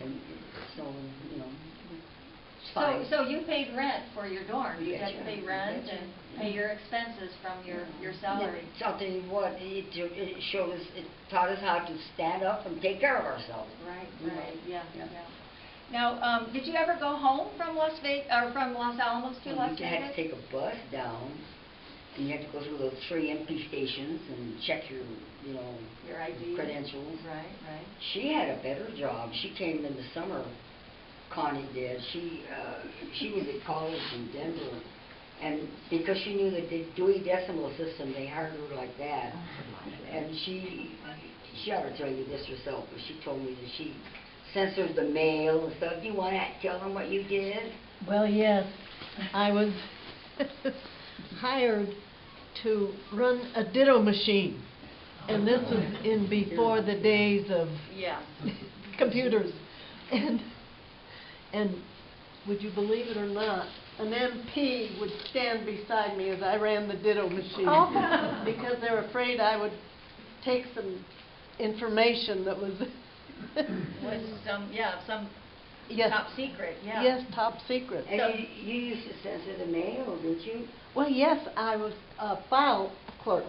And so, you know, it's So, fine. so you paid rent for your dorm. You That's had to right. pay rent That's and right. pay your expenses from your salary. So I'll tell you what, it showed us, it taught us how to stand up and take care of ourselves. Right, You know? right, yeah, Yeah. yeah. Now, did you ever go home from Las Vegas, or from Los Alamos to Las Vegas? You had to take a bus down, and you had to go through those 3 empty stations and check your, you know, Your ID. credentials. Right, right. She had a better job. She came in the summer. Connie did. She was at college in Denver, and because she knew the Dewey Decimal System, they hired her like that. And she ought to tell you this herself, but she told me that she censored the mail and stuff. Do you want to tell them what you did? Well, yes, I was hired to run a ditto machine, and this was in before the days of Yeah. computers. And would you believe it or not, an MP would stand beside me as I ran the ditto machine because they're afraid I would take some information that was Was some yes, top secret, yeah. yes, top secret. And So- you used to censor the mail, didn't you? Well, yes, I was a file clerk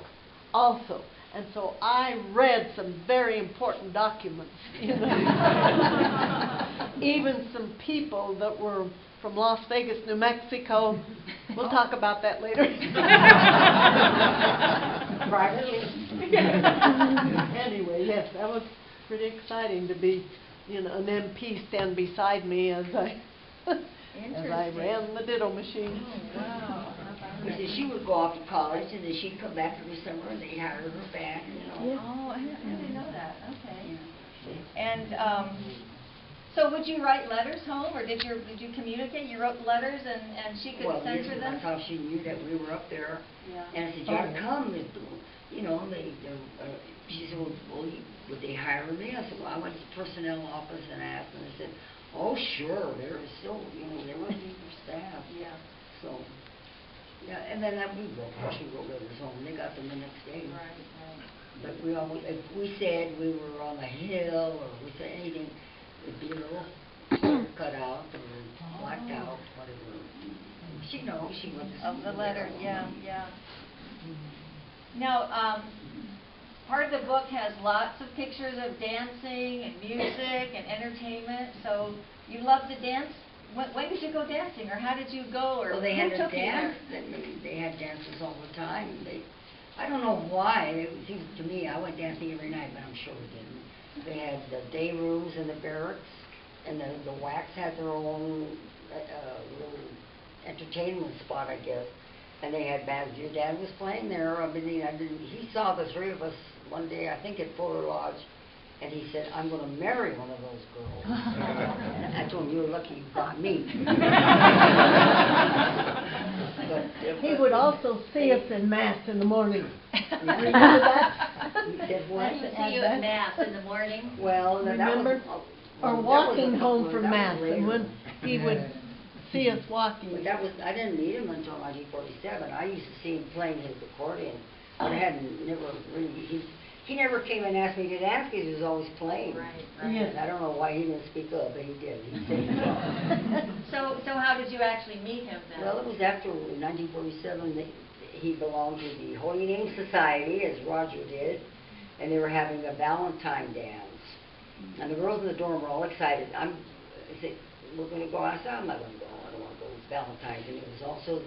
also, and so I read some very important documents, you know. Even some people that were from Las Vegas, New Mexico. We'll talk about that later. Privately. Anyway, yes, that was pretty exciting to be, you know, an MP stand beside me as I ran the ditto machine. Oh, wow. He said she would go off to college, and then she'd come back every summer, and they'd hire her back, you know. Yeah. Oh, I didn't know that. Okay. Yeah. And so would you write letters home, or did you communicate? You wrote letters, and she could Well, censor yes, them? that's how she knew that we were up there. Yeah. And I said, you ought to come. You know, she said, well, would they hire me? I said, well, I went to the personnel office and asked, and they said, oh, sure, they're still, you know, they're looking for staff. Yeah. So, yeah, and then of course, we wrote letters home. They got them the next day. Right, right. But we always, if we said we were on a hill, or we said anything, it'd be a little cut out or blacked out, whatever. She knows. She went to Of the school letter, there. yeah, yeah. Now, part of the book has lots of pictures of dancing and music and entertainment. So you love to dance. When did you go dancing, or how did you go, or Well, they who had a took you there? dance. They had dances all the time. I don't know why. It seems to me, I went dancing every night, but I'm sure we didn't. They had the day rooms in the barracks, and the WACs had their own little entertainment spot, I guess. And they had bands. Your dad was playing there. He saw the 3 of us one day, I think at Fuller Lodge, and he said, I'm going to marry one of those girls. And I told him, you're lucky you got me. He would also see us in Mass in the morning. Remember that? He said, what? I see you at Mass in the morning. Well, Remember? Or walking home from Mass, and when he would see us walking. But I didn't meet him until 1947. I used to see him playing his accordion, but I hadn't never really. He never came and asked me to dance because he was always playing. Right, right. Yes. And I don't know why he didn't speak up, but he did. He said So how did you actually meet him then? Well, it was after 1947 that he belonged to the Holy Name Society, as Roger did, and they were having a Valentine dance. And the girls in the dorm were all excited. I said, we're going to go. I said, I'm not going to go. I don't want to go. It's Valentine's. And it was also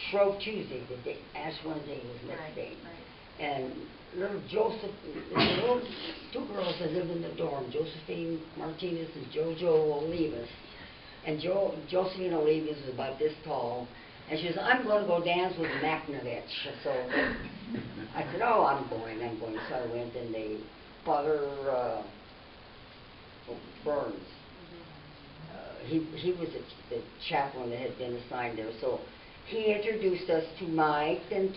Shrove Tuesday, the day. Ash Wednesday was the next day. Right. And little 2 girls that lived in the dorm, Josephine Martinez and JoJo Olivas. And Josephine Olivas was about this tall. And she said, I'm going to go dance with Maknovich. So I said, oh, I'm going. So I went, and Father Burns, he was the chaplain that had been assigned there. So he introduced us to Mike, and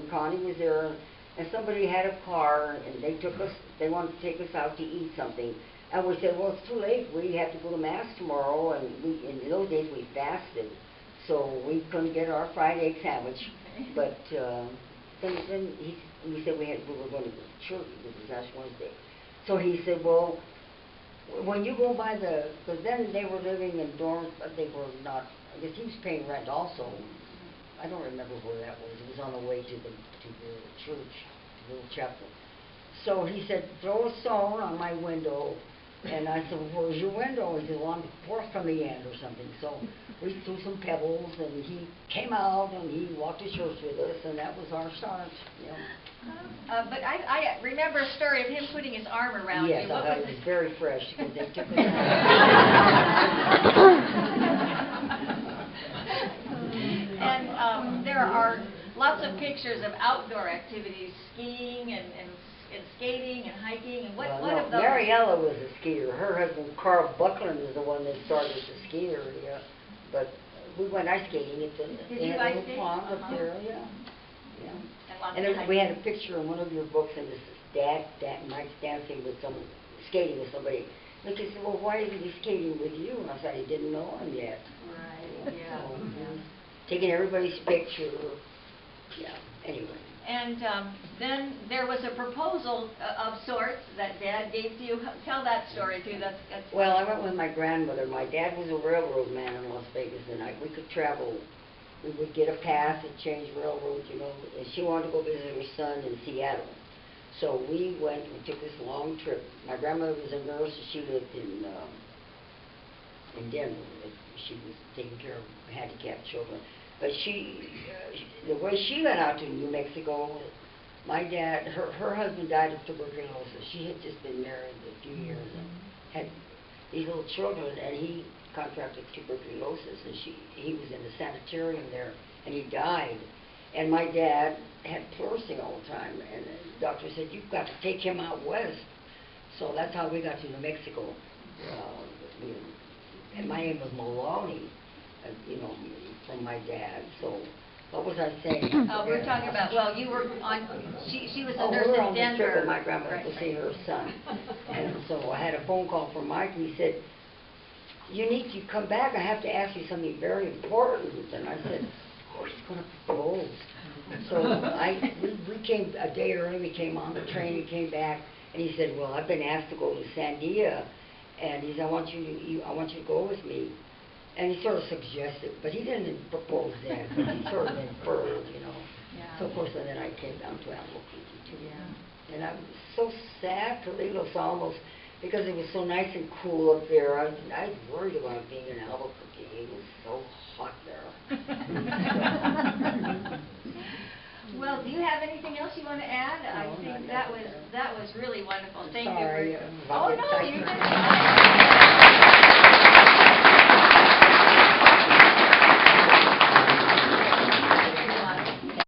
Connie was there, and somebody had a car, and they wanted to take us out to eat something. And we said, well, it's too late. We have to go to Mass tomorrow, and in those days we fasted, so we couldn't get our fried egg sandwich. Okay. But then we said we were going to church. It was Ash Wednesday. So he said, well, When you go by because then they were living in dorms, but they were not, I guess he was paying rent also. I don't remember where that was. It was on the way to the church, the little chapel. So he said, throw a stone on my window. And I said, well, where's your window? He said, well, I'm fourth from the end or something. So we threw some pebbles, and he came out, and he walked to church with us, and that was our start. You know. But I remember a story of him putting his arm around yes, you. What it was was it? very fresh, because they took it And there are lots of pictures of outdoor activities, skiing and skating and hiking. And what no, of those? Mariella was a skier. Her husband, Carl Buckland, is the one that started the ski area. But we went ice skating at the Did you ice skate? pond up there, yeah. Yeah. And And we had a picture in one of your books, and this is Mike's dancing with skating with somebody. And he said, well, why isn't he skating with you? And I said, he didn't know him yet. Right, yeah. So, taking everybody's picture. Yeah, anyway. And then there was a proposal of sorts that Dad gave to you. Tell that story too. That's Well, I went with my grandmother. My dad was a railroad man in Las Vegas, and we could travel. We would get a pass and change railroads, you know. And she wanted to go visit her son in Seattle. So we went, we took this long trip. My grandmother was a nurse, and she lived in Denver. She was taking care of handicapped children. But the way she went out to New Mexico, my dad, her husband died of tuberculosis. She had just been married a few years and had these little children, and he contracted tuberculosis, and he was in the sanitarium there, and he died. And my dad had pleurisy all the time, and the doctor said, you've got to take him out west. So that's how we got to New Mexico. And my name was Maloney, you know, from my dad. So what was I saying? we're talking about, well, you were on, she was a nurse we were in on the Denver. trip with my grandmother to see her son. And so I had a phone call from Mike, and he said, you need to come back. I have to ask you something very important. And I said, oh, he's going to propose. So we came a day early. We came on the train. He came back, and he said, well, I've been asked to go to Sandia. And he said, I want you to go with me. And he sort of suggested, but he didn't propose then, but he sort of inferred, you know. Yeah. So, of course, and then I came down to Albuquerque, too. Yeah. And I was so sad to leave Los Almos because it was so nice and cool up there. I was worried about being in Albuquerque. It was so hot there. Well, do you have anything else you want to add? No, I think not that was really wonderful. Thank Sorry, you for. about Oh the no, excitement. you didn't.